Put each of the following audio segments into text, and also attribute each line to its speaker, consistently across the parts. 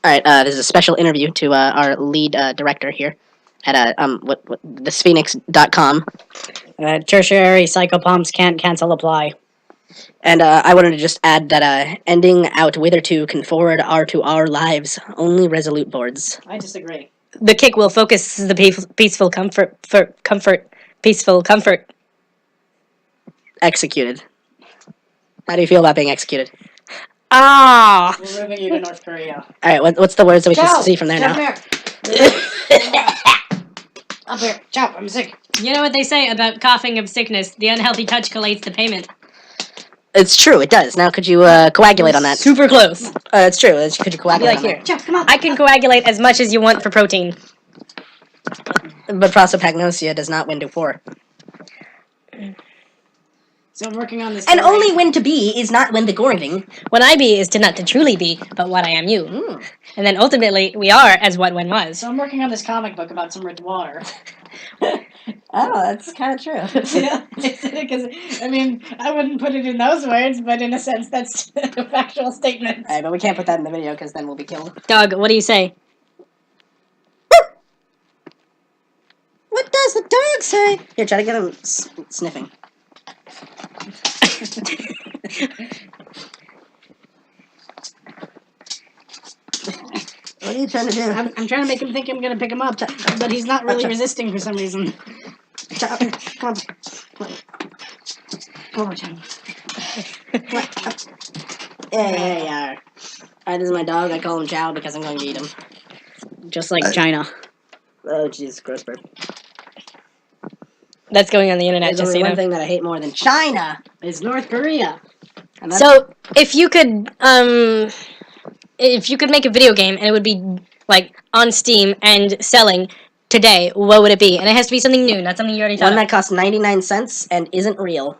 Speaker 1: All right, this is a special interview to our lead director here at the Sphinx.com.
Speaker 2: Tertiary psychopomps can't cancel apply.
Speaker 1: And I wanted to just add that ending out whitherto can forward to our lives only resolute boards.
Speaker 2: I disagree. The kick will focus the peaceful comfort.
Speaker 1: Executed. How do you feel about being executed?
Speaker 2: Ah! We're moving you to North Korea.
Speaker 1: All right, what's the words that we can see from there now?
Speaker 2: Up here. Ciao, I'm sick. You know what they say about coughing of sickness? The unhealthy touch collates the payment.
Speaker 1: It's true, it does. Now, could you coagulate on that?
Speaker 2: Super close.
Speaker 1: It's true. Could you coagulate on
Speaker 2: here.
Speaker 1: that?
Speaker 2: Ciao, come on. I can coagulate as much as you want for protein.
Speaker 1: But prosopagnosia does not win to 4.
Speaker 2: So I'm working on this.
Speaker 1: And only when to be is not when the Gording.
Speaker 2: When I be is to not to truly be, but what I am you.
Speaker 1: Mm.
Speaker 2: And then ultimately, we are as what when was. So I'm working on this comic book about some rich water.
Speaker 1: Oh, that's kind of true.
Speaker 2: Yeah, because, I mean, I wouldn't put it in those words, but in a sense, that's a factual statement.
Speaker 1: Alright, but we can't put that in the video, because then we'll be killed.
Speaker 2: Dog, what do you say?
Speaker 1: What does the dog say? Here, try to get him sniffing. What are you trying to do?
Speaker 2: I'm trying to make him think I'm going to pick him up, but he's not really resisting for some reason.
Speaker 1: Come on.
Speaker 2: Come on, Chum.
Speaker 1: Yeah. Alright, this is my dog. I call him Chow because I'm going to eat him.
Speaker 2: Just like China.
Speaker 1: Oh, Jesus, gross bird.
Speaker 2: That's going on the internet,
Speaker 1: There's
Speaker 2: just
Speaker 1: only
Speaker 2: so you
Speaker 1: one
Speaker 2: know.
Speaker 1: thing that I hate more than China is North Korea.
Speaker 2: So, if you could make a video game and it would be, like, on Steam and selling today, what would it be? And it has to be something new, not something you already thought
Speaker 1: One
Speaker 2: of.
Speaker 1: that costs 99 cents and isn't real.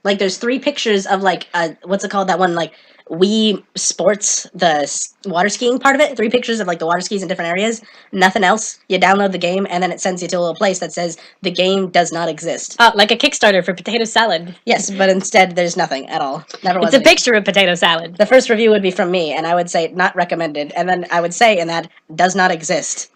Speaker 1: Like, there's 3 pictures of, like, what's it called? That one, like, Wii Sports, the water skiing part of it. 3 pictures of, like, the water skis in different areas. Nothing else. You download the game, and then it sends you to a little place that says the game does not exist.
Speaker 2: Oh, like a Kickstarter for potato salad.
Speaker 1: Yes, but instead, there's nothing at all. Never was.
Speaker 2: It's a picture of potato salad.
Speaker 1: The first review would be from me, and I would say, not recommended. And then I would say in that, does not exist.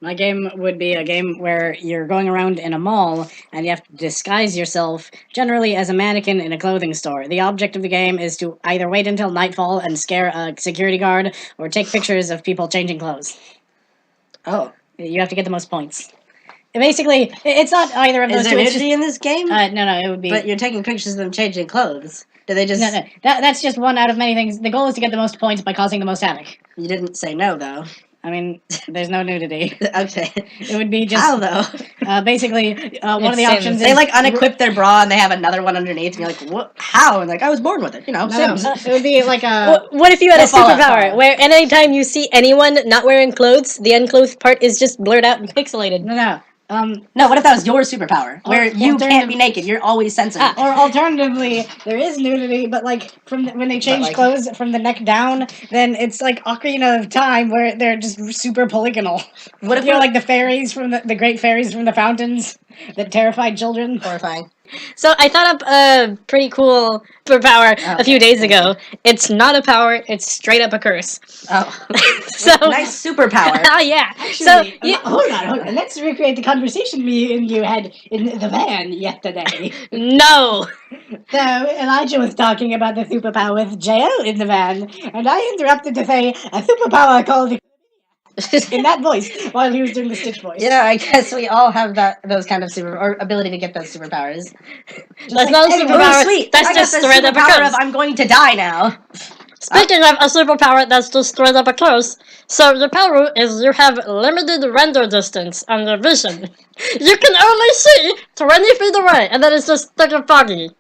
Speaker 2: My game would be a game where you're going around in a mall and you have to disguise yourself, generally as a mannequin in a clothing store. The object of the game is to either wait until nightfall and scare a security guard, or take pictures of people changing clothes.
Speaker 1: Oh.
Speaker 2: You have to get the most points. Basically, it's not either of those
Speaker 1: two. Is there nudity in this game?
Speaker 2: No, it would be...
Speaker 1: But you're taking pictures of them changing clothes. Do they just...
Speaker 2: No. That's just one out of many things. The goal is to get the most points by causing the most havoc.
Speaker 1: You didn't say no, though.
Speaker 2: I mean, there's no nudity.
Speaker 1: Okay.
Speaker 2: It would be just...
Speaker 1: How, though?
Speaker 2: Basically, one of the options is...
Speaker 1: They, like, unequip their bra and they have another one underneath, and you're like, what? How? And like, I was born with it, you know, Sims.
Speaker 2: It would be like a... What if you had a superpower where anytime you see anyone not wearing clothes, the unclothed part is just blurred out and pixelated?
Speaker 1: No, what if that was your superpower? Where you can't be naked, you're always sensitive.
Speaker 2: Or alternatively, there is nudity, but like when they change clothes from the neck down, then it's like Ocarina of Time where they're just super polygonal. What if you're like the fairies from the great fairies from the fountains that terrified children?
Speaker 1: Horrifying.
Speaker 2: So I thought up a pretty cool superpower a few days ago. It's not a power, it's straight up a curse.
Speaker 1: Oh.
Speaker 2: So
Speaker 1: nice superpower.
Speaker 2: Oh, yeah.
Speaker 1: Actually,
Speaker 2: hold on. Let's recreate the conversation me and you had in the van yesterday. No! So Elijah was talking about the superpower with JL in the van, and I interrupted to say, a superpower called... in that voice, while he was doing the Stitch voice.
Speaker 1: You know, I guess we all have those kind of ability to get those superpowers.
Speaker 2: That's not a superpower.
Speaker 1: Sweet.
Speaker 2: That's just straight up a curse.
Speaker 1: I'm going to die now.
Speaker 2: Speaking of a superpower that's just straight up a curse, so your power is you have limited render distance on your vision. You can only see 20 feet away, and then it's just thick and foggy.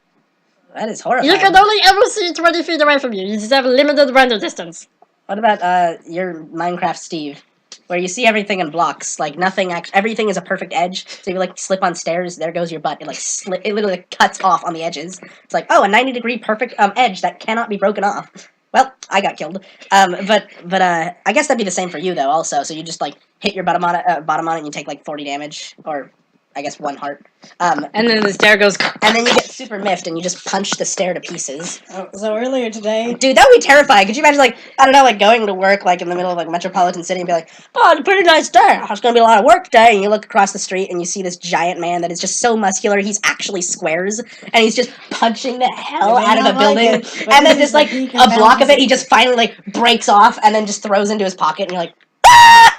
Speaker 1: That is horrifying.
Speaker 2: You can only ever see 20 feet away from you. You just have limited render distance.
Speaker 1: What about your Minecraft Steve, where you see everything in blocks, like nothing everything is a perfect edge. So if you like slip on stairs, there goes your butt. It like it literally cuts off on the edges. It's like, oh, a 90-degree perfect edge that cannot be broken off. Well, I got killed. But I guess that'd be the same for you though. Also, so you just like hit your bottom on it, and you take like 40 damage, or I guess, 1 heart.
Speaker 3: And then the stair goes...
Speaker 1: And then you get super miffed and you just punch the stair to pieces.
Speaker 2: Oh, so earlier today...
Speaker 1: Dude, that would be terrifying. Could you imagine, like, I don't know, like, going to work, like, in the middle of, like, metropolitan city and be like, oh, it's a pretty nice day. It's going to be a lot of work today. And you look across the street and you see this giant man that is just so muscular, he's actually squares. And he's just punching the hell out of a building. And then just, like, a block of it, he just finally, like, breaks off and then just throws into his pocket. And you're like, ah!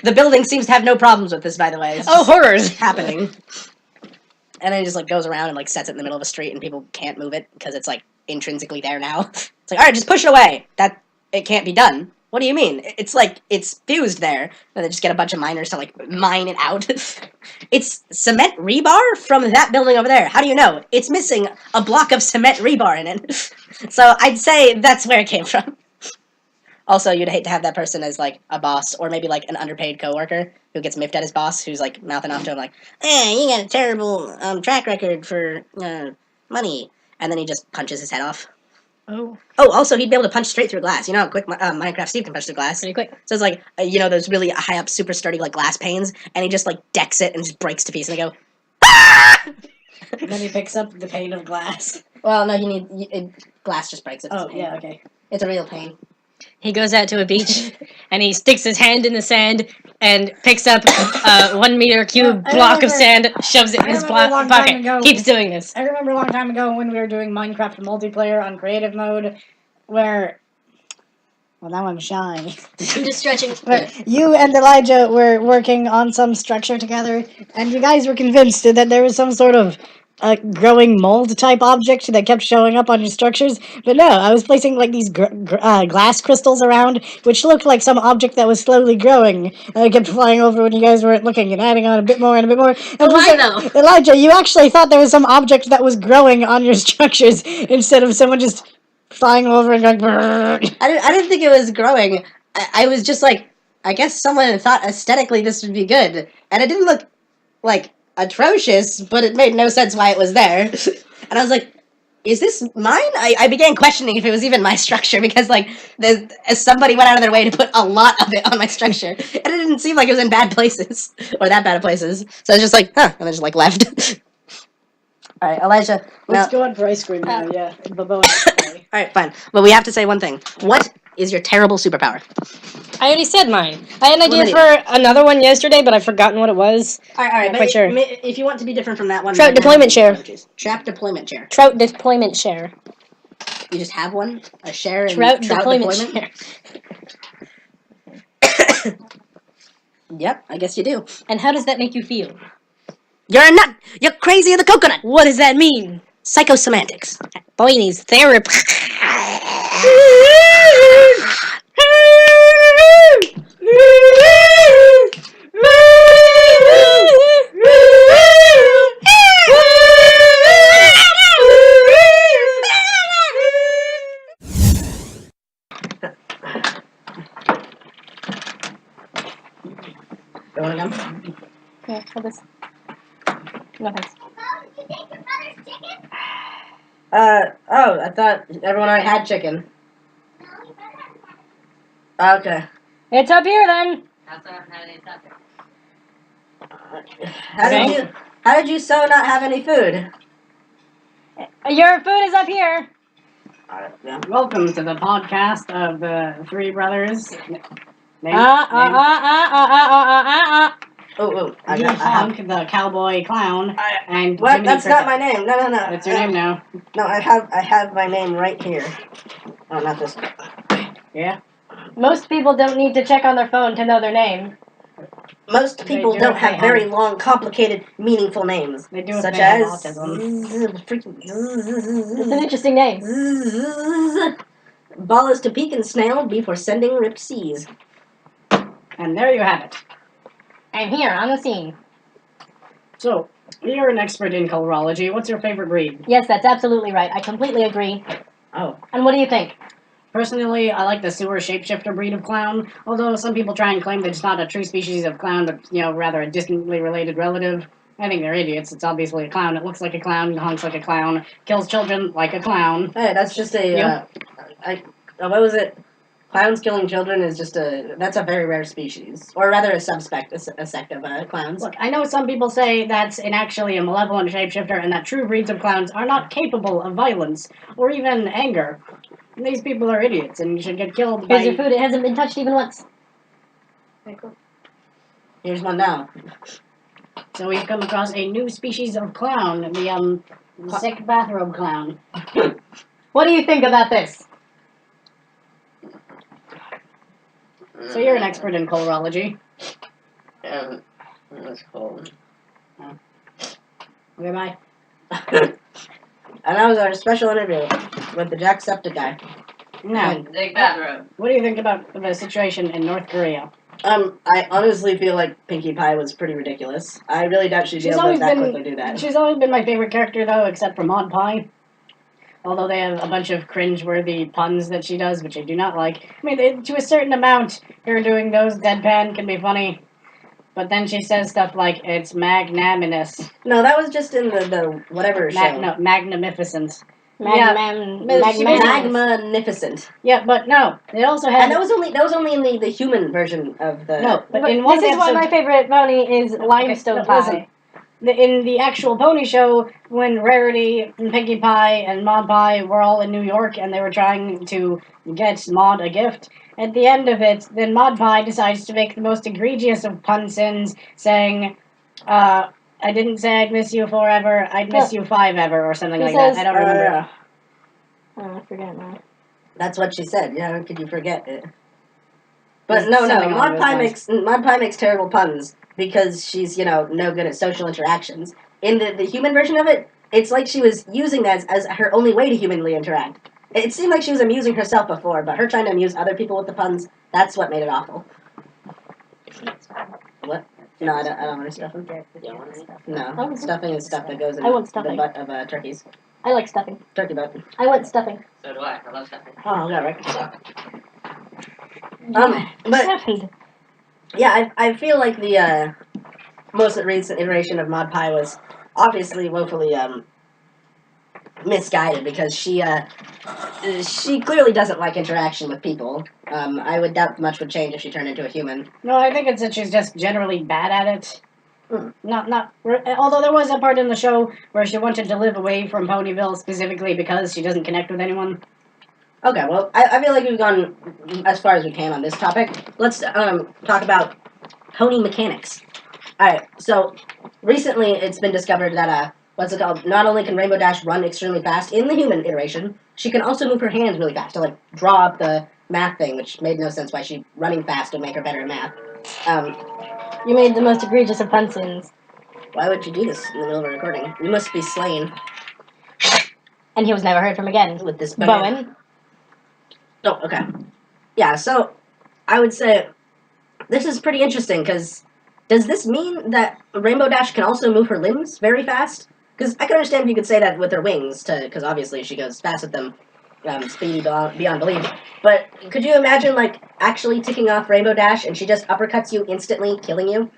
Speaker 1: The building seems to have no problems with this, by the way. It's
Speaker 3: horrors!
Speaker 1: Happening. And then he just, like, goes around and, like, sets it in the middle of a street and people can't move it because it's, like, intrinsically there now. It's like, alright, just push it away. It can't be done. What do you mean? It's, like, it's fused there. And they just get a bunch of miners to, like, mine it out. It's cement rebar from that building over there. How do you know? It's missing a block of cement rebar in it. So I'd say that's where it came from. Also, you'd hate to have that person as, like, a boss, or maybe, like, an underpaid coworker who gets miffed at his boss, who's, like, mouthing off to him, like, hey, you got a terrible track record for money. And then he just punches his head off.
Speaker 3: Oh.
Speaker 1: Oh, also, he'd be able to punch straight through glass. You know how quick Minecraft Steve can punch through glass?
Speaker 3: Pretty quick.
Speaker 1: So it's like, you know, those really high-up, super sturdy, like, glass panes, and he just, like, decks it and just breaks to pieces, and they go, ah!
Speaker 2: And then he picks up the pane of glass.
Speaker 1: Well, no, glass just breaks it.
Speaker 2: Oh, yeah, okay.
Speaker 1: It's a real pain.
Speaker 3: He goes out to a beach, and he sticks his hand in the sand, and picks up a 1 meter cube block of sand, shoves it in his pocket. Keeps doing this.
Speaker 2: I remember a long time ago when we were doing Minecraft multiplayer on creative mode, where... Well, now I'm shy.
Speaker 3: I'm just stretching.
Speaker 2: But you and Elijah were working on some structure together, and you guys were convinced that there was some sort of growing mold-type object that kept showing up on your structures. But no, I was placing, like, these glass crystals around, which looked like some object that was slowly growing. And it kept flying over when you guys weren't looking and adding on a bit more and a bit more. And
Speaker 3: why, though?
Speaker 2: Elijah, you actually thought there was some object that was growing on your structures instead of someone just flying over and going... Brrr.
Speaker 1: I didn't think it was growing. I was just like, I guess someone thought aesthetically this would be good. And it didn't look, like, atrocious, but it made no sense why it was there. And I was like, is this mine? I began questioning if it was even my structure, because, like, somebody went out of their way to put a lot of it on my structure. And it didn't seem like it was in bad places, or that bad of places. So I was just like, huh, and I just, like, left. Alright, Elijah.
Speaker 2: Let's go on for ice cream now, yeah.
Speaker 1: Alright, fine. But we have to say one thing. What is your terrible superpower?
Speaker 3: I already said mine. I had an idea for another one yesterday, but I've forgotten what it was.
Speaker 1: Alright,
Speaker 3: but
Speaker 1: sure. If you want to be different from that one...
Speaker 3: Trout deployment chair.
Speaker 1: Trap deployment chair.
Speaker 3: Trout deployment chair.
Speaker 1: You just have one? A share in
Speaker 3: trout deployment chair.
Speaker 1: Yep, I guess you do.
Speaker 3: And how does that make you feel?
Speaker 1: You're a nut! You're crazy in the coconut!
Speaker 3: What does that mean?
Speaker 1: Psychosemantics.
Speaker 3: Boy needs therapy.
Speaker 1: You want to come?
Speaker 3: Yeah, have this. No thanks.
Speaker 1: Oh, I thought everyone already had chicken. Okay.
Speaker 3: It's up here then.
Speaker 1: How did you so not have any food?
Speaker 3: Your food is up here.
Speaker 2: Welcome to the podcast of the three brothers.
Speaker 1: Oh, I
Speaker 2: have the cowboy clown. And
Speaker 1: what?
Speaker 2: Jiminy
Speaker 1: That's
Speaker 2: Cricket.
Speaker 1: not my name. No.
Speaker 2: That's your name now.
Speaker 1: No, I have my name right here. Oh, not this.
Speaker 2: Yeah.
Speaker 3: Most people don't need to check on their phone to know their name.
Speaker 1: Most people don't have very long, complicated, meaningful names.
Speaker 2: They do,
Speaker 1: such
Speaker 2: as
Speaker 1: autism.
Speaker 3: It's an interesting name.
Speaker 1: Ball is to peak and snail before sending ripped seas.
Speaker 2: And there you have it.
Speaker 3: I'm here on the scene.
Speaker 2: So, you're an expert in colorology. What's your favorite breed?
Speaker 3: Yes, that's absolutely right. I completely agree.
Speaker 2: Oh.
Speaker 3: And what do you think?
Speaker 2: Personally, I like the sewer shapeshifter breed of clown, although some people try and claim that it's not a true species of clown, but, rather a distantly related relative. I think they're idiots. It's obviously a clown. It looks like a clown, hunks like a clown, kills children like a clown.
Speaker 1: Hey, that's just a, what was it? Clowns killing children is just that's a very rare species. Or rather a sect of clowns.
Speaker 2: Look, I know some people say that's actually a malevolent shapeshifter and that true breeds of clowns are not capable of violence or even anger. These people are idiots and should get killed by...
Speaker 3: Here's your food. It hasn't been touched even once.
Speaker 2: Okay, cool.
Speaker 1: Here's one now.
Speaker 2: So we've come across a new species of clown, the sick bathrobe clown.
Speaker 3: What do you think about this?
Speaker 2: So you're an expert in colorology.
Speaker 4: That's cool.
Speaker 2: Okay, bye.
Speaker 1: And that was our special interview with the Jacksepticeye.
Speaker 2: Now,
Speaker 4: Take that road.
Speaker 2: what do you think about the situation in North Korea?
Speaker 1: I honestly feel like Pinkie Pie was pretty ridiculous. I really doubt she'd be able to that quickly do that.
Speaker 2: She's always been my favorite character, though, except for Maud Pie. Although they have a bunch of cringe-worthy puns that she does, which I do not like. I mean, to a certain amount, her doing those deadpan can be funny. But then she says stuff like, it's magnanimous.
Speaker 1: No, that was just in the whatever show.
Speaker 2: No, magnificent.
Speaker 1: Magnificent.
Speaker 2: Yeah, but no, it also had...
Speaker 1: And that was only in the human version of the...
Speaker 2: No, but in one
Speaker 3: This is why my favorite pony is limestone pie.
Speaker 2: Listen. In the actual pony show, when Rarity and Pinkie Pie and Maud Pie were all in New York and they were trying to get Maud a gift, at the end of it, then Maud Pie decides to make the most egregious of pun sins, saying, I didn't say I'd miss you forever, I'd miss you five ever, or something like that. I don't remember.
Speaker 3: I forget now.
Speaker 1: That's what she said. Yeah, how could you forget it? But
Speaker 2: There's
Speaker 1: no,
Speaker 2: something along
Speaker 1: Maud
Speaker 2: those
Speaker 1: Pie makes terrible puns because she's, no good at social interactions. In the human version of it, it's like she was using that as her only way to humanly interact. It seemed like she was amusing herself before, but her trying to amuse other people with the puns, that's what made it awful. What? No, I don't want to stuff them. No, stuffing is stuff that goes in the butt of turkeys.
Speaker 3: I like stuffing.
Speaker 1: Turkey butt.
Speaker 3: I want stuffing.
Speaker 4: So do I. I love stuffing.
Speaker 1: Oh, yeah, right.
Speaker 3: What happened?
Speaker 1: Yeah, I feel like the most recent iteration of Maud Pie was obviously woefully misguided because she clearly doesn't like interaction with people. I would doubt much would change if she turned into a human.
Speaker 2: No, I think it's that she's just generally bad at it. Although there was a part in the show where she wanted to live away from Ponyville specifically because she doesn't connect with anyone.
Speaker 1: Okay, well, I feel like we've gone as far as we can on this topic. Let's talk about pony mechanics. Alright, so recently it's been discovered that, not only can Rainbow Dash run extremely fast in the human iteration, she can also move her hands really fast to, draw up the math thing, which made no sense why she running fast would make her better at math.
Speaker 3: You made the most egregious of pun sins.
Speaker 1: Why would you do this in the middle of a recording? You must be slain.
Speaker 3: And he was never heard from again.
Speaker 1: With this
Speaker 3: Bowen.
Speaker 1: Oh, okay. Yeah, so I would say this is pretty interesting, because does this mean that Rainbow Dash can also move her limbs very fast? Because I can understand if you could say that with her wings, because obviously she goes fast with them, speedy beyond belief. But could you imagine, actually ticking off Rainbow Dash and she just uppercuts you instantly, killing you?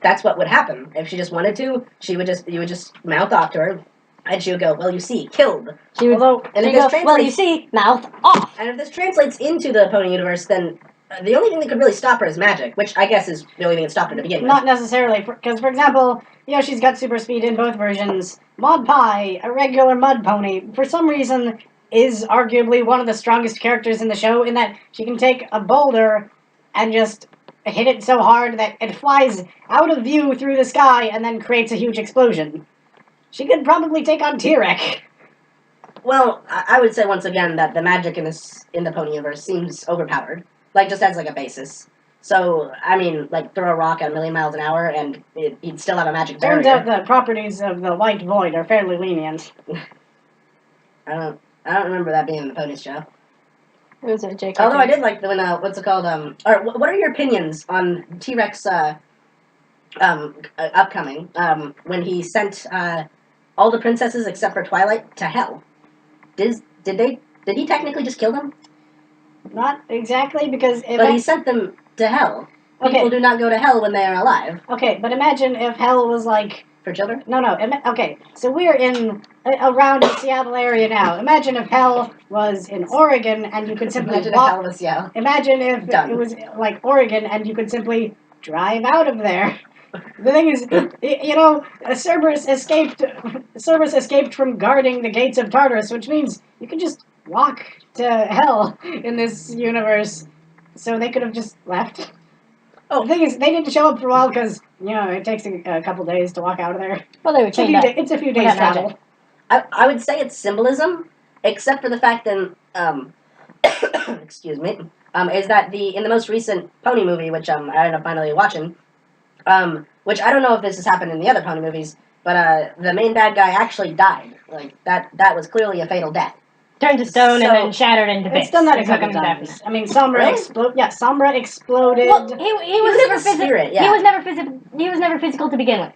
Speaker 1: That's what would happen. If she just wanted to, you would just mouth off to her, and she would go, well, you see, killed.
Speaker 3: She would go, well, you see, mouth off.
Speaker 1: And if this translates into the Pony universe, then the only thing that could really stop her is magic, which I guess is the only thing that stopped her to begin with.
Speaker 2: Not necessarily, because, for example, she's got super speed in both versions. Maud Pie, a regular mud pony, for some reason, is arguably one of the strongest characters in the show, in that she can take a boulder and just hit it so hard that it flies out of view through the sky and then creates a huge explosion. She could probably take on T-Rex.
Speaker 1: Well, I would say once again that the magic in the Pony universe seems overpowered. Just as a basis. So, I mean, throw a rock at 1,000,000 miles an hour and he'd still have a magic barrier.
Speaker 2: Turns out the properties of the white void are fairly lenient.
Speaker 1: I don't remember that being in the Pony show.
Speaker 3: It was a Jake.
Speaker 1: Although I did like when what's it called? Or what are your opinions on T-Rex upcoming? When he sent all the princesses except for Twilight to hell. Did he technically just kill them?
Speaker 2: Not exactly, because...
Speaker 1: But he sent them to hell. People do not go to hell when they are alive.
Speaker 2: Okay, but imagine if hell was
Speaker 1: for children?
Speaker 2: No. Okay, so we're in around the Seattle area now. Imagine if hell was in Oregon and you could simply
Speaker 1: Imagine if hell was Seattle.
Speaker 2: Imagine if it was like Oregon and you could simply drive out of there. The thing is, Cerberus escaped from guarding the gates of Tartarus, which means you can just walk to hell in this universe. So they could have just left. Oh, the thing is, they didn't show up for a while because, it takes a couple days to walk out of there.
Speaker 3: Well, they were chained up.
Speaker 2: It's a few days travel.
Speaker 1: I would say it's symbolism, except for the fact that, excuse me, is that in the most recent Pony movie, which I ended up finally watching, which I don't know if this has happened in the other Pony movies, but the main bad guy actually died. Like, that was clearly a fatal death.
Speaker 3: Turned to stone and then shattered into bits.
Speaker 2: It's done that a couple times. I mean, Sombra exploded.
Speaker 3: Well, he was never
Speaker 1: spirit, yeah.
Speaker 3: He was never physical to begin with,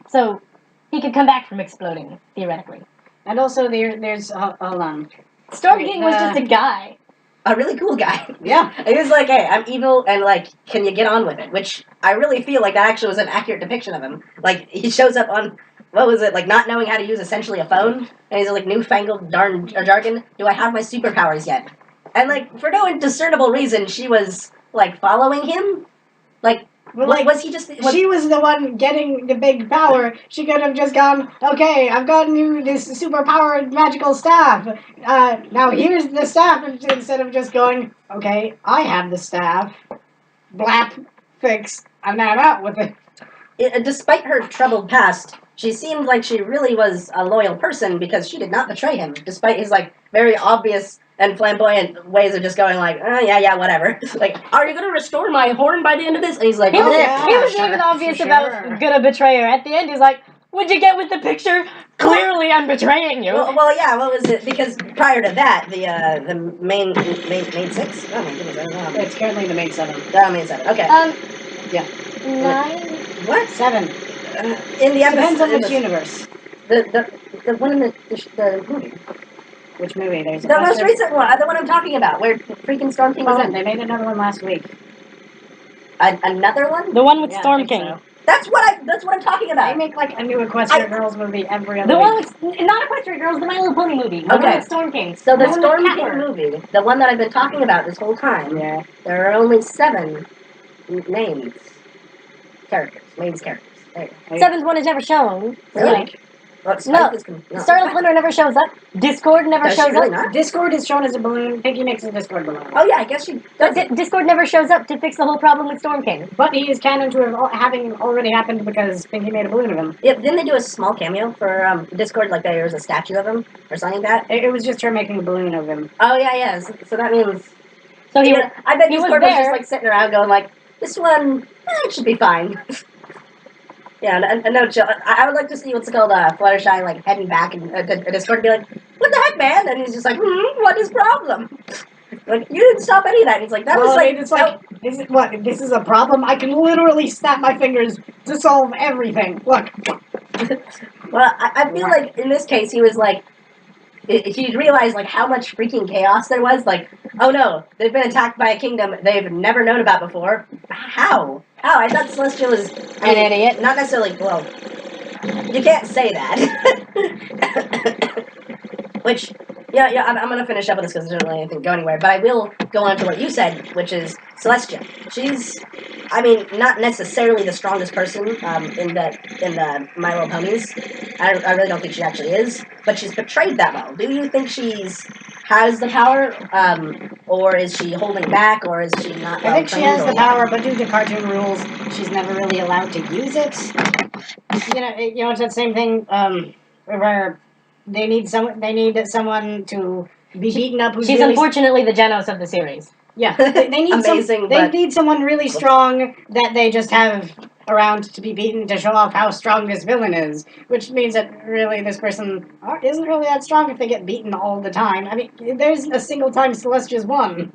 Speaker 3: so he could come back from exploding theoretically.
Speaker 2: And also, there's hold on.
Speaker 3: Storm King was just a guy.
Speaker 1: A really cool guy.
Speaker 2: Yeah.
Speaker 1: He was like, hey, I'm evil, and, like, can you get on with it? Which I really feel like that actually was an accurate depiction of him. Like, he shows up on, what was it, like, not knowing how to use essentially a phone, and he's like, newfangled jargon, do I have my superpowers yet? And, like, for no discernible reason, she was, like, following him? Like, was he just...
Speaker 2: She was the one getting the big power. She could have just gone, okay, I've gotten you this super-powered magical staff. Now here's the staff, instead of just going, okay, I have the staff. Blap, fix, and now I'm out with it.
Speaker 1: Despite her troubled past, she seemed like she really was a loyal person because she did not betray him, despite his, like, very obvious and flamboyant ways of just going like, yeah, whatever. Like, are you going to restore my horn by the end of this? And he's like,
Speaker 3: he was even obvious about gonna betray her. At the end, he's like, what'd you get with the picture? Clearly I'm betraying you.
Speaker 1: Well, yeah, what was it? Because prior to that, the main 6? Oh my goodness, I don't know.
Speaker 2: It's currently the main 7.
Speaker 1: Main 7, okay.
Speaker 2: Yeah.
Speaker 3: 9?
Speaker 1: What?
Speaker 2: 7.
Speaker 1: In the episode...
Speaker 2: Depends on which universe.
Speaker 1: The one in the movie.
Speaker 2: Which movie? There's
Speaker 1: the most recent one, the one I'm talking about, where freaking Storm King was in.
Speaker 2: They made another one last week.
Speaker 1: Another one?
Speaker 3: The one with Storm King.
Speaker 2: So.
Speaker 1: That's what I'm talking about.
Speaker 2: They make like a new Equestria Girls movie every other
Speaker 3: week.
Speaker 2: The
Speaker 3: one with, not Equestria Girls, the My Little Pony movie. The one with Storm King.
Speaker 1: So the Storm King movie, the one that I've been talking about this whole time, there are only 7 names. Main characters. There.
Speaker 3: 7th one is never shown.
Speaker 1: Really?
Speaker 3: No, Starlight Splinter never shows up. Discord never shows
Speaker 1: really
Speaker 3: up.
Speaker 1: Not?
Speaker 2: Discord is shown as a balloon. Pinky makes a Discord balloon.
Speaker 1: Oh yeah, I guess she does.
Speaker 3: Discord never shows up to fix the whole problem with Storm King.
Speaker 2: But he is canon to having already happened because Pinky made a balloon of him.
Speaker 1: Yeah, didn't they do a small cameo for Discord? Like there was a statue of him or something like that?
Speaker 2: It was just her making a balloon of him.
Speaker 1: Oh yeah. So that means.
Speaker 3: So
Speaker 1: I bet Discord was just like sitting around going like, this one, it should be fine. Yeah, no chill. I would like to see what's called Fluttershy like heading back and Discord and be like, "What the heck, man?" And he's just like, "What is problem?" Like you didn't stop any of that. And he's like, "That was like,
Speaker 2: it's like, is it what? This is a problem. I can literally snap my fingers to solve everything. Look."
Speaker 1: Well, I feel like in this case he was like, he realized like how much freaking chaos there was. Like, oh no, they've been attacked by a kingdom they've never known about before. How? I thought Celestia was
Speaker 3: an idiot.
Speaker 1: Not necessarily. Well, you can't say that. Which, yeah, I'm gonna finish up with this because there's not really anything go anywhere. But I will go on to what you said, which is Celestia. She's, I mean, not necessarily the strongest person in the My Little Ponies. I really don't think she actually is, but she's portrayed that well. Do you think has the power, or is she holding back, or is she not?
Speaker 2: I think she has the power, but due to cartoon rules, she's never really allowed to use it. You know, it's that same thing where they need someone to be beaten up.
Speaker 3: She's really unfortunately the Genos of the series.
Speaker 2: Yeah, they need
Speaker 1: amazing.
Speaker 2: They need someone really strong that they just have around to be beaten to show off how strong this villain is. Which means that really this person isn't really that strong if they get beaten all the time. I mean, there's a single time Celestia's won.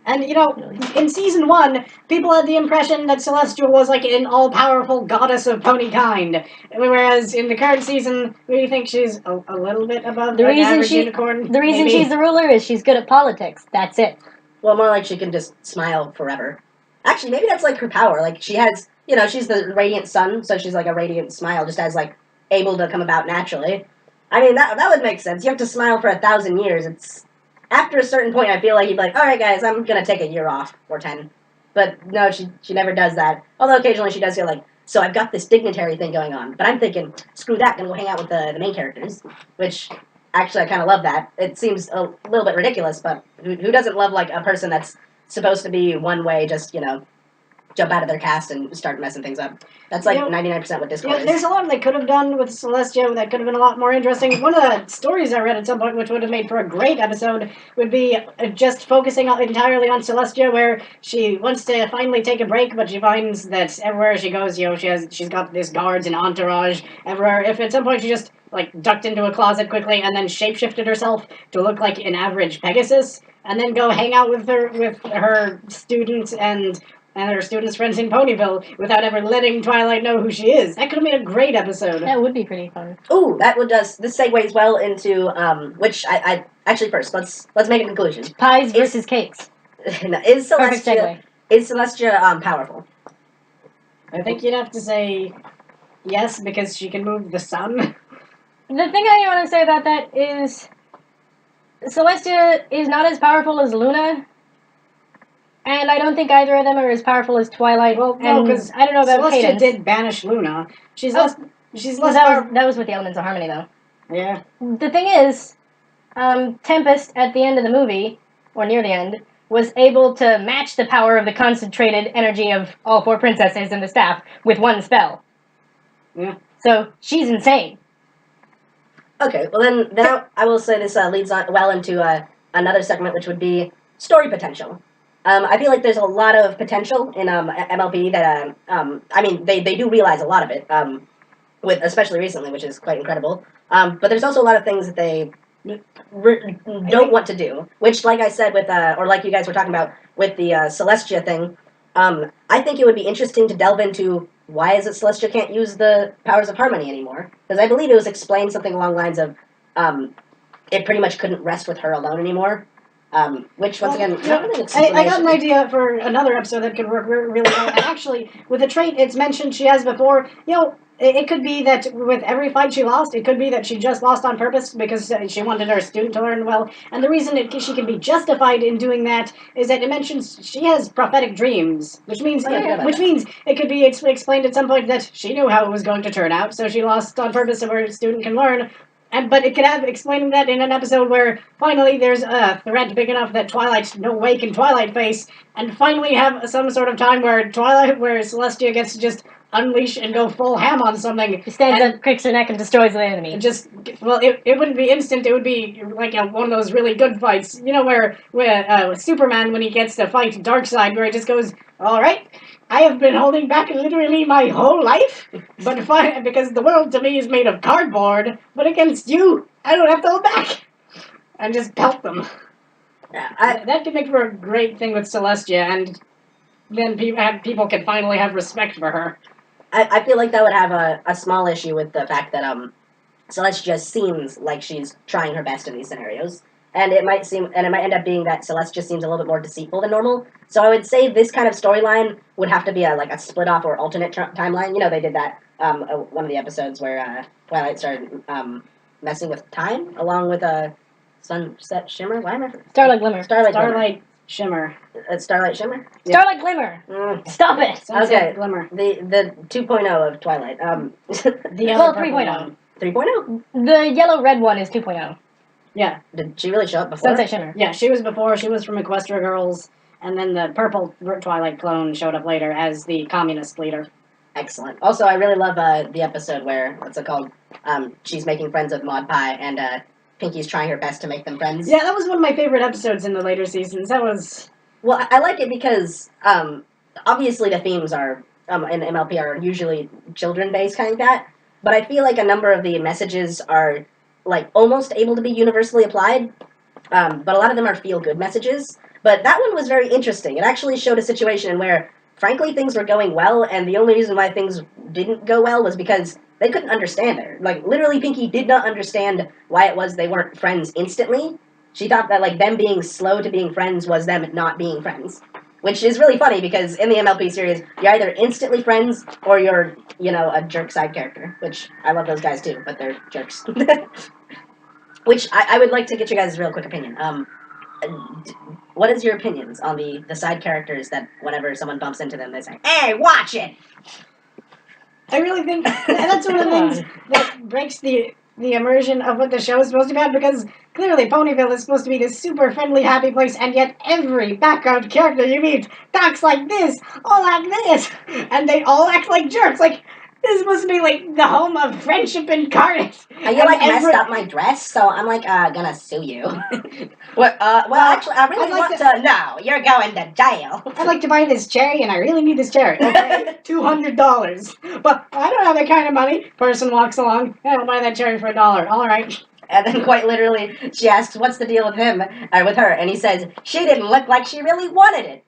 Speaker 2: And, you know, in Season 1, people had the impression that Celestia was like an all-powerful goddess of pony kind. Whereas in the current season, we think she's a little bit above the average unicorn.
Speaker 3: The reason she's the ruler is she's good at politics. That's it.
Speaker 1: Well, more like she can just smile forever. Actually, maybe that's like her power. Like, she has, you know, she's the radiant sun, so she's like a radiant smile, just has like able to come about naturally. I mean, that would make sense. You have to smile for 1,000 years. It's after a certain point, I feel like you'd be like, all right, guys, I'm gonna take a year off or 10. But no, she never does that. Although occasionally she does feel like, so I've got this dignitary thing going on. But I'm thinking, screw that, gonna go hang out with the main characters, which. Actually, I kind of love that. It seems a little bit ridiculous, but who doesn't love, like, a person that's supposed to be one way, just, jump out of their cast and start messing things up? That's, like, 99% what Discord is.
Speaker 2: There's a lot they could have done with Celestia that could have been a lot more interesting. One of the stories I read at some point, which would have made for a great episode, would be just focusing entirely on Celestia, where she wants to finally take a break, but she finds that everywhere she goes, she's got this guards and entourage everywhere. If at some point she just ducked into a closet quickly and then shapeshifted herself to look like an average Pegasus, and then go hang out with her students and her students' friends in Ponyville without ever letting Twilight know who she is. That could have made a great episode.
Speaker 3: That would be pretty fun.
Speaker 1: Ooh, that would this segues well into which I actually first let's make a conclusion.
Speaker 3: Pies versus cakes.
Speaker 1: Is Celestia powerful?
Speaker 2: I think you'd have to say yes, because she can move the sun.
Speaker 3: The thing I want to say about that is Celestia is not as powerful as Luna, and I don't think either of them are as powerful as Twilight.
Speaker 2: Well, no, because
Speaker 3: I don't know about
Speaker 2: Celestia
Speaker 3: Cadence.
Speaker 2: did banish Luna. She's less
Speaker 3: that was with the Elements of Harmony, though.
Speaker 2: Yeah.
Speaker 3: The thing is, Tempest at the end of the movie, or near the end, was able to match the power of the concentrated energy of all 4 princesses and the staff with one spell.
Speaker 2: Yeah.
Speaker 3: So she's insane.
Speaker 1: Okay, well then I will say this leads on well into another segment, which would be story potential. I feel like there's a lot of potential in MLP that I mean they do realize a lot of it, with especially recently, which is quite incredible. But there's also a lot of things that they don't want to do, which, like I said with or like you guys were talking about with the Celestia thing, I think it would be interesting to delve into. Why is it Celestia can't use the powers of harmony anymore? Because I believe it was explained something along the lines of it pretty much couldn't rest with her alone anymore. Which, once again,
Speaker 2: I got an idea for another episode that could work really well. And actually, with a trait it's mentioned she has before, it could be that with every fight she lost, it could be that she just lost on purpose because she wanted her student to learn well. And the reason she can be justified in doing that is that it mentions she has prophetic dreams, which means it could be explained at some point that she knew how it was going to turn out, so she lost on purpose so her student can learn. But it could have explaining that in an episode where finally there's a threat big enough that Twilight's no way can Twilight face, and finally have some sort of time where Celestia gets to just unleash and go full ham on something.
Speaker 3: She stands up, cracks her neck, and destroys the enemy.
Speaker 2: It wouldn't be instant. It would be like one of those really good fights. Where Superman, when he gets to fight Darkseid, where he just goes, all right, I have been holding back literally my whole life, but because the world to me is made of cardboard, but against you, I don't have to hold back. And just pelt them. That could make for a great thing with Celestia, and then people can finally have respect for her.
Speaker 1: I feel like that would have a small issue with the fact that Celestia seems like she's trying her best in these scenarios. And it might end up being that Celestia seems a little bit more deceitful than normal. So I would say this kind of storyline would have to be a split off or alternate timeline. They did that one of the episodes where Twilight started messing with time along with Sunset Shimmer. Why am I?
Speaker 3: Starlight Glimmer.
Speaker 2: Starlight Shimmer.
Speaker 1: Starlight Shimmer.
Speaker 3: Yeah. Starlight Glimmer. Stop it.
Speaker 2: Sunset Glimmer.
Speaker 1: The 2.0 of Twilight.
Speaker 2: The other
Speaker 3: 3.0.
Speaker 1: 3.0.
Speaker 3: The yellow red one is 2.0.
Speaker 2: Yeah.
Speaker 1: Did she really show up before?
Speaker 3: Sunset Shimmer.
Speaker 2: Yeah, she was before. She was from Equestria Girls, and then the purple Twilight clone showed up later as the communist leader.
Speaker 1: Excellent. Also, I really love the episode where, what's it called? She's making friends with Maud Pie, and Pinky's trying her best to make them friends.
Speaker 2: Yeah, that was one of my favorite episodes in the later seasons. That was...
Speaker 1: Well, I like it because, obviously the themes are, in MLP are usually children-based kind of that, but I feel like a number of the messages are, almost able to be universally applied, but a lot of them are feel-good messages. But that one was very interesting. It actually showed a situation where, frankly, things were going well, and the only reason why things didn't go well was because they couldn't understand her. Literally, Pinky did not understand why it was they weren't friends instantly. She thought that, them being slow to being friends was them not being friends. Which is really funny because in the MLP series, you're either instantly friends or you're, a jerk side character. Which I love those guys too, but they're jerks. Which I would like to get you guys' real quick opinion. What is your opinions on the side characters that whenever someone bumps into them, they say, "Hey, watch it."
Speaker 2: I really think that's one of the things that breaks the immersion of what the show is supposed to be about, because clearly Ponyville is supposed to be this super friendly, happy place, and yet every background character you meet talks like this, or like this, and they all act like jerks. Like, this is supposed to be like the home of friendship incarnate.
Speaker 1: You messed up my dress, so I'm gonna sue you. Actually, I really want to. No, you're going to jail.
Speaker 2: I'd like to buy this cherry, and I really need this cherry. Okay, $200. But I don't have that kind of money. Person walks along, and I'll buy that cherry for $1. All right.
Speaker 1: And then quite literally, she asks, "What's the deal with him, with her?" And he says, "She didn't look like she really wanted it.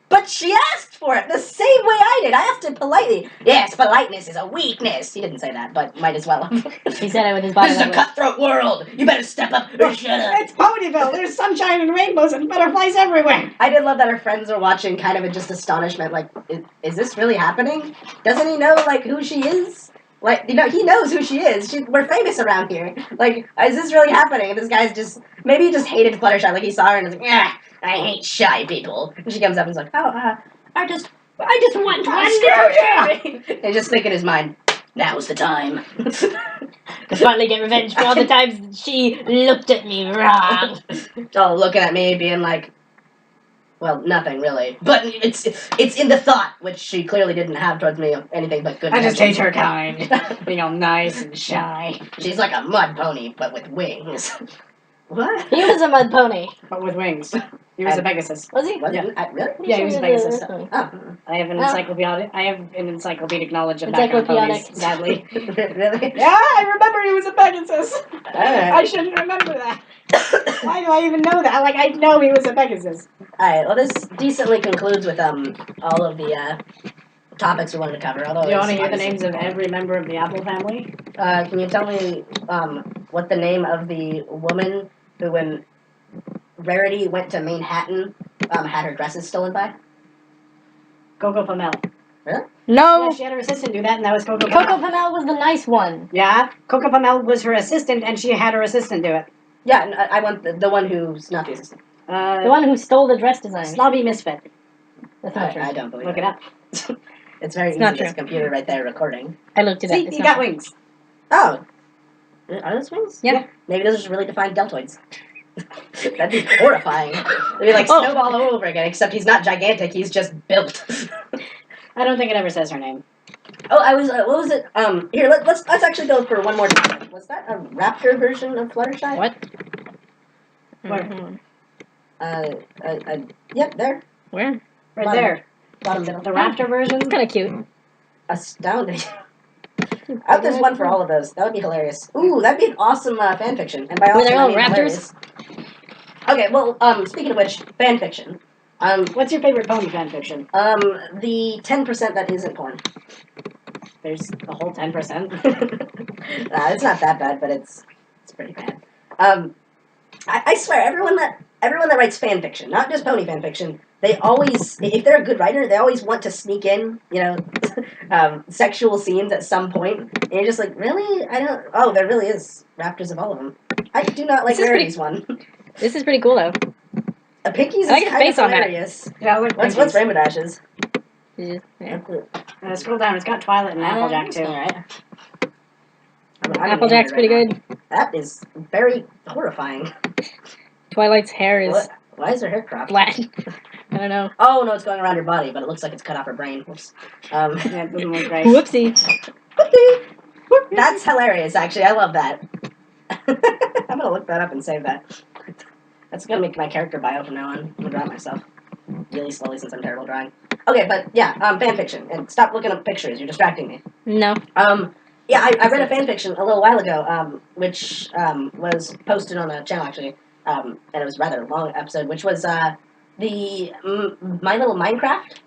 Speaker 1: But she asked for it the same way I did. I asked it politely. Yes, politeness is a weakness." He didn't say that, but might as well have.
Speaker 3: He said it with his body
Speaker 1: This is a cutthroat world. You better step up or shut up.
Speaker 2: It's Ponyville. There's sunshine and rainbows and butterflies everywhere.
Speaker 1: I did love that her friends were watching kind of in just astonishment. Like, is this really happening? Doesn't he know, who she is? He knows who she is. We're famous around here. Is this really happening? And this guy's maybe he just hated Fluttershy. He saw her and was like, I hate shy people. And she comes up and is like, I just want to screw you. And just think in his mind, now's the time.
Speaker 3: To finally get revenge for all the times she looked at me wrong.
Speaker 1: Oh, looking at me being like, well, nothing really. But it's in the thought, which she clearly didn't have towards me, anything but good.
Speaker 2: I just hate her kind. Being all nice and shy.
Speaker 1: She's like a mud pony, but with wings. What?
Speaker 3: He was a mud pony.
Speaker 2: But with wings. He was a Pegasus.
Speaker 3: Was he?
Speaker 1: Really?
Speaker 2: Yeah, he was a Pegasus.
Speaker 1: Oh.
Speaker 2: I have an encyclopedic knowledge of background ponies, sadly.
Speaker 1: Really?
Speaker 2: Yeah, I remember he was a Pegasus.
Speaker 1: Alright.
Speaker 2: I shouldn't remember that. Why do I even know that? I know he was a Pegasus.
Speaker 1: Alright, well this decently concludes with all of the topics we wanted to cover. Although
Speaker 2: Do you want to hear the names of every member of the Apple family?
Speaker 1: Can you tell me what the name of the woman who, when Rarity went to Manhattan, had her dresses stolen by?
Speaker 2: Coco Pamel.
Speaker 1: Really?
Speaker 3: No.
Speaker 2: Yeah, she had her assistant do that, and that was Coco Pamel.
Speaker 3: Coco Pamel was the nice one.
Speaker 2: Yeah, Coco Pamel was her assistant, and she had her assistant do it.
Speaker 1: Yeah, and I want the one who's not the assistant.
Speaker 3: The one who stole the dress design.
Speaker 2: Slobby Misfit.
Speaker 3: That's not true.
Speaker 1: I don't believe
Speaker 2: Look
Speaker 1: it.
Speaker 2: it up.
Speaker 1: It's very easy.
Speaker 3: not
Speaker 1: This
Speaker 3: true.
Speaker 1: computer right there recording.
Speaker 3: I looked it up.
Speaker 2: See,
Speaker 3: It's
Speaker 2: you
Speaker 3: not
Speaker 2: got
Speaker 3: true.
Speaker 2: wings.
Speaker 1: Oh. Are those wings?
Speaker 3: Yep.
Speaker 1: Maybe those are just really defined deltoids. That'd be horrifying. It'd be like Snowball all over again, except he's not gigantic, he's just built.
Speaker 2: I don't think it ever says her name.
Speaker 1: Oh, I was, what was it? Here, let's actually go for one more time. Was that a raptor version of Fluttershy?
Speaker 3: What?
Speaker 2: Where?
Speaker 1: Yep, there.
Speaker 3: Where?
Speaker 2: Right
Speaker 1: Bottom.
Speaker 2: there.
Speaker 1: Bottom middle.
Speaker 2: The raptor version?
Speaker 3: It's kind of cute.
Speaker 1: Astounding. I hope there's one for all of those. That would be hilarious. Ooh, that'd be an awesome fanfiction. And by
Speaker 3: Were
Speaker 1: awesome,
Speaker 3: they
Speaker 1: I
Speaker 3: all
Speaker 1: mean
Speaker 3: raptors?
Speaker 1: hilarious. Okay, well, speaking of which, fanfiction.
Speaker 2: What's your favorite pony fanfiction?
Speaker 1: The 10% that isn't porn.
Speaker 2: There's a whole 10%.
Speaker 1: It's not that bad, but it's pretty bad. I swear, everyone that writes fanfiction, not just pony fanfiction, they always, if they're a good writer, they always want to sneak in, sexual scenes at some point. And you're just like, really? Oh, there really is raptors of all of them. I do not like Rarity's one.
Speaker 3: This is pretty cool, though.
Speaker 1: A Pinky's
Speaker 3: I like
Speaker 1: is
Speaker 3: his
Speaker 1: kind
Speaker 3: face
Speaker 1: of
Speaker 3: on that.
Speaker 1: hilarious.
Speaker 2: Yeah, look,
Speaker 1: What's Rainbow Dash's?
Speaker 3: Yeah.
Speaker 2: scroll down. It's got Twilight and Applejack, too.
Speaker 1: Alright.
Speaker 3: Applejack's pretty good.
Speaker 1: That is very horrifying.
Speaker 3: Twilight's hair is
Speaker 1: Why is her hair cropped?
Speaker 3: flat. I don't know.
Speaker 1: Oh, no, it's going around her body, but it looks like it's cut off her brain. Whoops.
Speaker 2: Yeah, it doesn't look right.
Speaker 3: Whoopsie.
Speaker 1: That's hilarious, actually. I love that. I'm gonna look that up and save that. That's gonna make my character bio from now on. I'm gonna draw it myself. Really slowly since I'm terrible at drawing. Okay, but yeah, fanfiction. And stop looking up pictures, you're distracting me.
Speaker 3: No.
Speaker 1: Yeah, I read a fanfiction a little while ago, which was posted on the channel actually, and it was a rather long episode, which was the My Little Minecraft,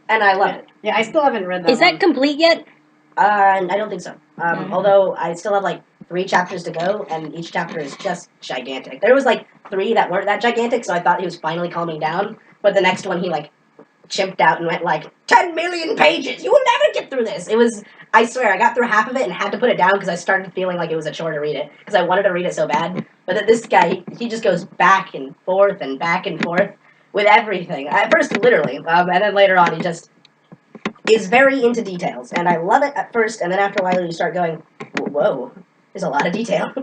Speaker 1: and I love it.
Speaker 2: Yeah, I still haven't read that.
Speaker 3: Is that complete yet?
Speaker 1: I don't think so. Although I still have like 3 chapters to go, and each chapter is just gigantic. There was like 3 that weren't that gigantic, so I thought he was finally calming down. But the next one, he like chimped out and went like 10 million pages. You will never get through this. It was. I swear, I got through half of it and had to put it down because I started feeling like it was a chore to read it because I wanted to read it so bad. But that this guy, he just goes back and forth with everything. At first, literally, and then later on, he just is very into details, and I love it at first. And then after a while, you start going, "Whoa, there's a lot of detail,"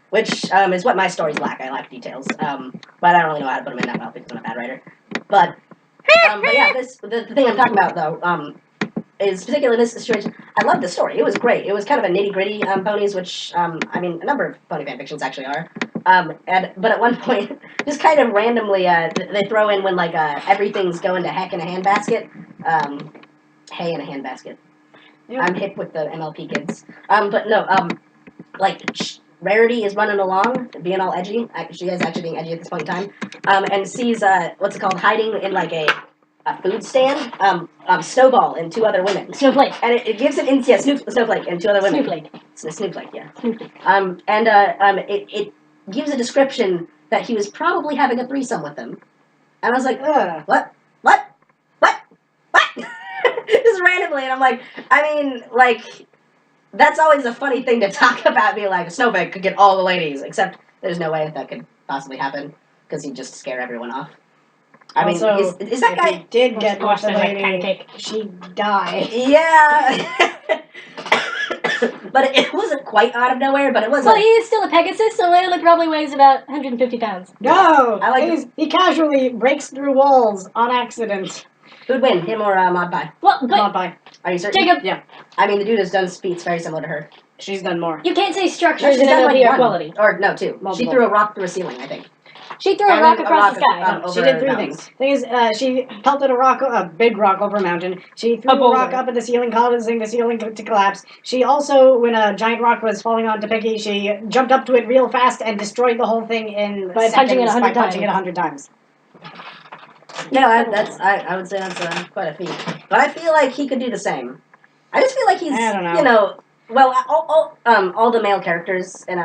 Speaker 1: which is what my stories lack. I lack details, but I don't really know how to put them in that well because I'm a bad writer. But yeah, the thing I'm talking about though. Is particularly in this situation, I love the story. It was great. It was kind of a nitty-gritty ponies, which, I mean, a number of pony fanfictions actually are. But at one point, just kind of randomly, they throw in when, like, everything's going to heck in a handbasket. Hay in a handbasket. Yeah. I'm hip with the MLP kids. But no, like, Rarity is running along, being all edgy. She is actually being edgy at this point in time. And sees, what's it called, hiding in, like, a food stand, Snowball and two other women.
Speaker 3: Snowflake.
Speaker 1: And it gives an Snowflake and two other women. Snowflake, yeah.
Speaker 3: Snowflake.
Speaker 1: It gives a description that he was probably having a threesome with them. And I was like, what? Just randomly, and I'm like, I mean, like, that's always a funny thing to talk about, being like, Snowflake could get all the ladies, except there's no way that could possibly happen, because he'd just scare everyone off. I mean, is that guy...
Speaker 2: He did get the lady, she'd die.
Speaker 1: Yeah. But it wasn't quite out of nowhere, but it was.
Speaker 3: Well, he is still a Pegasus, so it probably weighs about 150 pounds.
Speaker 2: No! He casually breaks through walls on accident.
Speaker 1: Who'd win, him or Mod Pie?
Speaker 3: Well, but
Speaker 2: Mod Pie.
Speaker 1: Are you certain?
Speaker 3: Jacob.
Speaker 2: Yeah.
Speaker 1: I mean, the dude has done feats very similar to her.
Speaker 2: She's done more.
Speaker 3: You can't say structures in MLP are quality.
Speaker 1: Or, no, two. Multiple. She threw a rock through a ceiling, I think.
Speaker 3: She threw a rock across the sky.
Speaker 2: She did three things. Thing is, she pelted a big rock over a mountain. She threw a rock up at the ceiling, causing the ceiling to collapse. She also, when a giant rock was falling onto Piggy, she jumped up to it real fast and destroyed the whole thing
Speaker 3: by punching it
Speaker 2: 100 times.
Speaker 1: Yeah, I would say that's quite a feat. But I feel like he could do the same. I just feel like he's,
Speaker 2: I don't know.
Speaker 1: You know, well, all the male characters in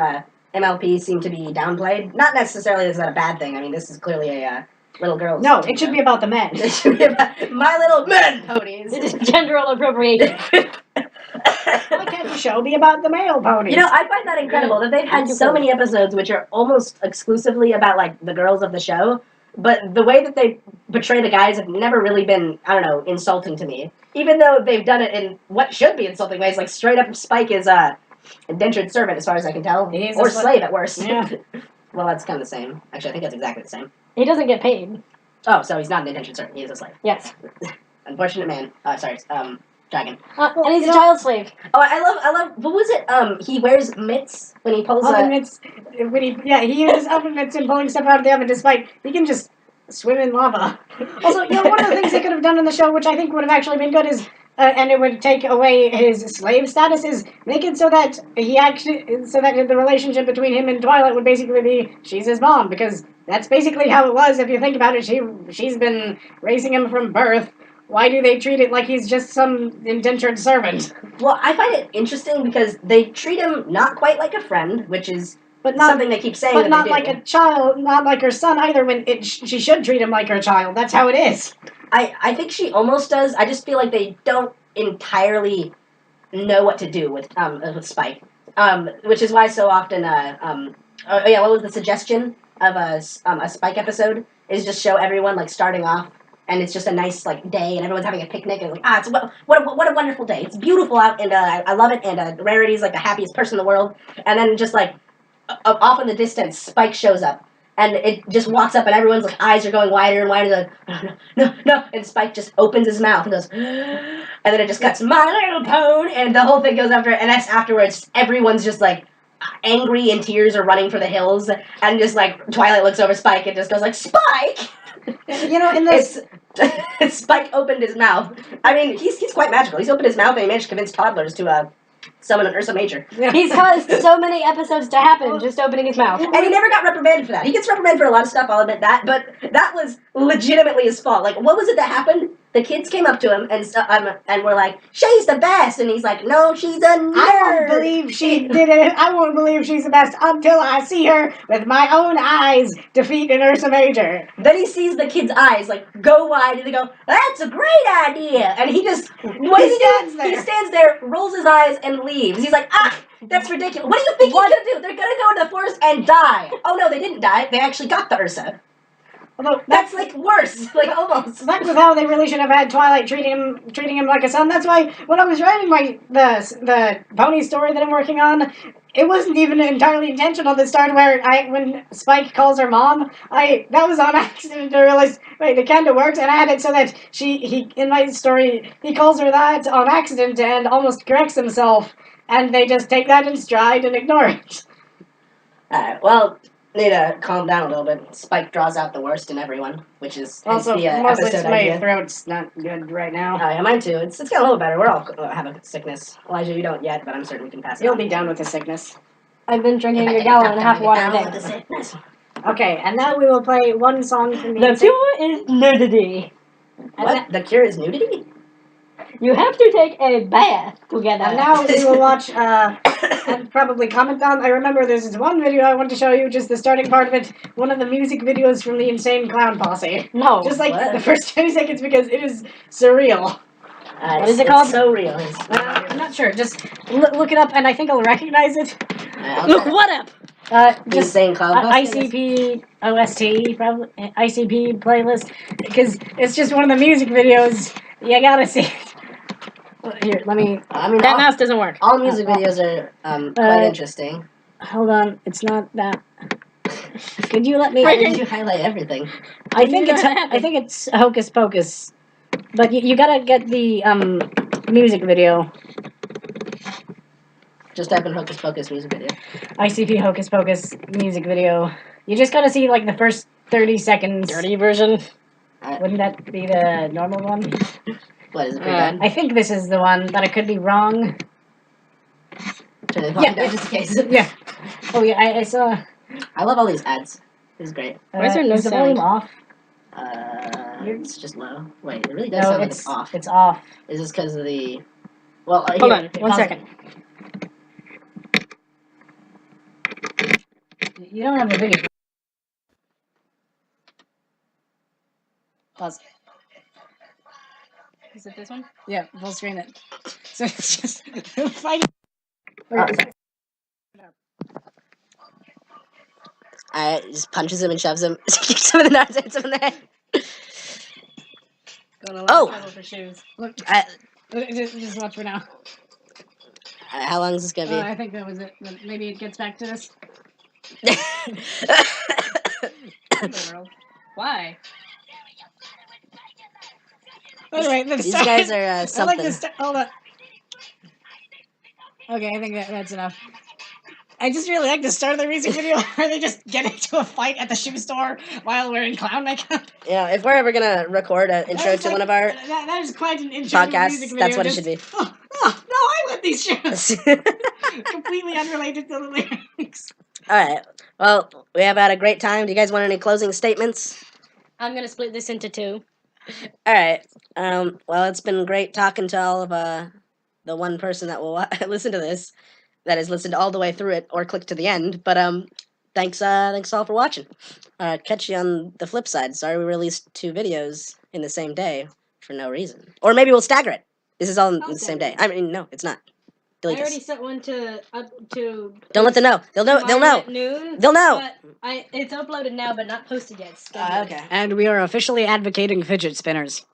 Speaker 1: MLP seem to be downplayed. Not necessarily is that a bad thing. I mean, this is clearly a little girl's...
Speaker 2: No, it should be about the men.
Speaker 1: It should be about My Little Men ponies.
Speaker 3: This is gender appropriation.
Speaker 2: Why can't the show be about the male ponies?
Speaker 1: You know, I find that incredible that they've had so many episodes which are almost exclusively about, like, the girls of the show, but the way that they portray the guys have never really been, I don't know, insulting to me. Even though they've done it in what should be insulting ways, like straight up Spike is indentured servant, as far as I can tell. Or slave, at worst.
Speaker 2: Yeah.
Speaker 1: Well, that's kind of the same. Actually, I think that's exactly the same.
Speaker 3: He doesn't get paid.
Speaker 1: Oh, so he's not an indentured servant. He is a slave.
Speaker 3: Yes.
Speaker 1: Unfortunate man. Dragon.
Speaker 3: And he's a child slave.
Speaker 1: Oh, I love, what was it? He wears mitts when he pulls
Speaker 2: oven mitts. He uses oven mitts in pulling stuff out of the oven, despite he can just swim in lava. Also, one of the things they could have done in the show, which I think would have actually been good, is and it would take away his slave status, is make it so that the relationship between him and Twilight would basically be she's his mom, because that's basically how it was if you think about it. She's been raising him from birth. Why do they treat it like he's just some indentured servant? Well, I find it interesting because they treat him not quite like a friend, which is something they keep saying. But not like a child, not like her son either. She should treat him like her child. That's how it is. I think she almost does. I just feel like they don't entirely know what to do with Spike, which is why so often. What was the suggestion of a Spike episode? Is just show everyone like starting off. And it's just a nice like day, and everyone's having a picnic, and it's like, what a wonderful day! It's beautiful out, and I love it. And Rarity's like the happiest person in the world. And then just like off in the distance, Spike shows up, and it just walks up, and everyone's like eyes are going wider and wider. Like no, and Spike just opens his mouth and goes, and then it just cuts My Little Pony, and the whole thing goes after, and that's afterwards. Everyone's just like angry, and tears are running for the hills, and just like Twilight looks over Spike and just goes like, Spike. In this... Spike opened his mouth. I mean, he's quite magical. He's opened his mouth and he managed to convince toddlers to summon an Ursa Major.
Speaker 3: He's caused so many episodes to happen just opening his mouth.
Speaker 1: And he never got reprimanded for that. He gets reprimanded for a lot of stuff, I'll admit that, but that was legitimately his fault. Like, what was it that happened? the kids came up to him and were like, "She's the best," and he's like, "No, she's a nerd."
Speaker 2: I won't believe she did it. I won't believe she's the best until I see her with my own eyes defeat an Ursa Major.
Speaker 1: Then he sees the kid's eyes like go wide, and they go, "That's a great idea!" And he just He stands there, rolls his eyes, and leaves. He's like, "Ah, that's ridiculous. What do you think he's gonna do? They're gonna go into the forest and die." Oh no, they didn't die. They actually got the Ursa.
Speaker 2: Although
Speaker 1: That's like worse, like almost.
Speaker 2: That was how they really should have had Twilight treating him like a son. That's why when I was writing the pony story that I'm working on, it wasn't even entirely intentional at the start. Where when Spike calls her mom, that was on accident. I realized, wait, it kind of works, and I had it so that he in my story he calls her that on accident and almost corrects himself, and they just take that in stride and ignore it.
Speaker 1: Alright, well. Need to calm down a little bit. Spike draws out the worst in everyone, which is
Speaker 2: Also,
Speaker 1: the
Speaker 2: mostly
Speaker 1: episode
Speaker 2: my
Speaker 1: idea.
Speaker 2: throat's not good right now.
Speaker 1: Oh yeah, mine too. It's getting a little better. We're all have a sickness. Elijah, you don't yet, but I'm certain we can pass it
Speaker 2: You'll
Speaker 1: on.
Speaker 2: be down with the sickness.
Speaker 3: I've been drinking a gallon and a half of water a
Speaker 1: Down with the
Speaker 3: day.
Speaker 1: sickness.
Speaker 2: Okay, and now we will play one song from the
Speaker 3: The cure is nudity.
Speaker 1: What? The cure is nudity?
Speaker 3: You have to take a bath together.
Speaker 2: And now we will watch and probably comment on. I remember there's this one video I want to show you, just the starting part of it. One of the music videos from the Insane Clown Posse.
Speaker 3: No.
Speaker 2: Just like
Speaker 1: What?
Speaker 2: the first 20 seconds because it is surreal.
Speaker 3: What is it called?
Speaker 1: It's so real.
Speaker 2: I'm not sure. Just look it up and I think I'll recognize it.
Speaker 3: Look what up.
Speaker 2: Just
Speaker 1: Insane Clown Posse, I guess.
Speaker 2: ICP OST, probably ICP playlist, because it's just one of the music videos. You gotta see it. Here, let me.
Speaker 1: I mean,
Speaker 3: That mouse doesn't work.
Speaker 1: all music videos are quite interesting.
Speaker 2: Hold on, it's not that. Could you let me?
Speaker 1: Why did you highlight everything?
Speaker 2: I think it's Hocus Pocus, but you gotta get the music video.
Speaker 1: Just type in Hocus Pocus music video.
Speaker 2: ICP Hocus Pocus music video. You just gotta see like the first 30 seconds.
Speaker 3: Dirty version.
Speaker 2: Wouldn't that be the normal one?
Speaker 1: What, is it pretty bad?
Speaker 2: I think this is the one, but I could be wrong.
Speaker 1: Turn the volume down just in case.
Speaker 2: Yeah. Oh yeah, I saw.
Speaker 1: I love all these ads. This is great.
Speaker 3: Why is there no
Speaker 2: is the volume
Speaker 3: sound?
Speaker 2: off?
Speaker 1: It's just low. Wait, it really does
Speaker 2: No,
Speaker 1: sound like
Speaker 2: it's
Speaker 1: it's off.
Speaker 2: It's off.
Speaker 1: Is this because of the... Well,
Speaker 3: Hold
Speaker 1: here,
Speaker 3: on, 1 second.
Speaker 2: You don't have a video. Pause.
Speaker 3: Is it this one?
Speaker 2: Yeah, full screen it. So it's just fighting.
Speaker 1: Just punches him and shoves him. Kicks him in the nuts, hits him in the head. Oh!
Speaker 3: For shoes.
Speaker 2: Look, just watch for now.
Speaker 1: How long is this gonna be?
Speaker 2: I think that was it. But maybe it gets back to this.
Speaker 3: Why?
Speaker 2: Anyway,
Speaker 1: These guys are
Speaker 2: I
Speaker 1: something.
Speaker 2: like this. Hold on. Okay, I think that's enough. I just really like the start of the music video where they just get into a fight at the shoe store while wearing clown makeup.
Speaker 1: Yeah, if we're ever gonna record an intro to one of our
Speaker 2: that is quite an intro to the music
Speaker 1: podcasts,
Speaker 2: video.
Speaker 1: that's what it should be.
Speaker 2: Oh, no, I want these shoes. Completely unrelated to the lyrics.
Speaker 1: Alright, well, we have had a great time. Do you guys want any closing statements?
Speaker 3: I'm gonna split this into two.
Speaker 1: Alright, well, it's been great talking to all of the one person that will listen to this, that has listened all the way through it or clicked to the end. But thanks all for watching. Catch you on the flip side. Sorry we released 2 videos in the same day for no reason. Or maybe we'll stagger it. This is all in the same day. I mean, no, it's not.
Speaker 3: I
Speaker 1: Delete
Speaker 3: already
Speaker 1: this.
Speaker 3: sent one to
Speaker 1: Don't let them know. They'll know. They'll know.
Speaker 3: at noon.
Speaker 1: They'll know.
Speaker 3: But it's uploaded now, but not posted yet. It's
Speaker 1: Okay.
Speaker 2: And we are officially advocating fidget spinners.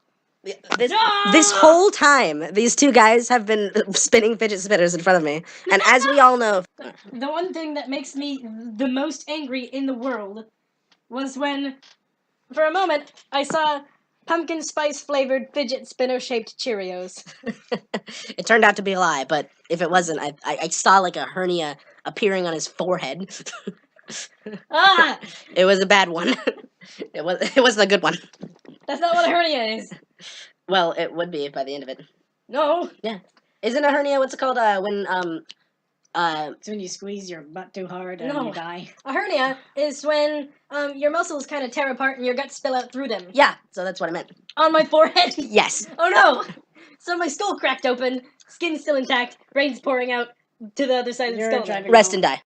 Speaker 1: This whole time, these 2 guys have been spinning fidget spinners in front of me. And as we all know...
Speaker 3: The one thing that makes me the most angry in the world was when, for a moment, I saw pumpkin spice flavored fidget spinner shaped Cheerios.
Speaker 1: It turned out to be a lie, but if it wasn't, I saw like a hernia appearing on his forehead.
Speaker 3: Ah!
Speaker 1: It was a bad one. It wasn't a good one.
Speaker 3: That's not what a hernia is.
Speaker 1: Well, it would be by the end of it.
Speaker 3: No.
Speaker 1: Yeah. Isn't a hernia what's it called when
Speaker 2: It's when you squeeze your butt too hard and
Speaker 3: No.
Speaker 2: you die.
Speaker 3: A hernia is when your muscles kind of tear apart and your guts spill out through them.
Speaker 1: Yeah, so that's what I meant.
Speaker 3: On my forehead.
Speaker 1: Yes.
Speaker 3: Oh no! So my skull cracked open, skin's still intact, brain's pouring out to the other side of the
Speaker 2: You're
Speaker 3: skull.
Speaker 2: driving
Speaker 1: Rest
Speaker 2: home.
Speaker 1: and die.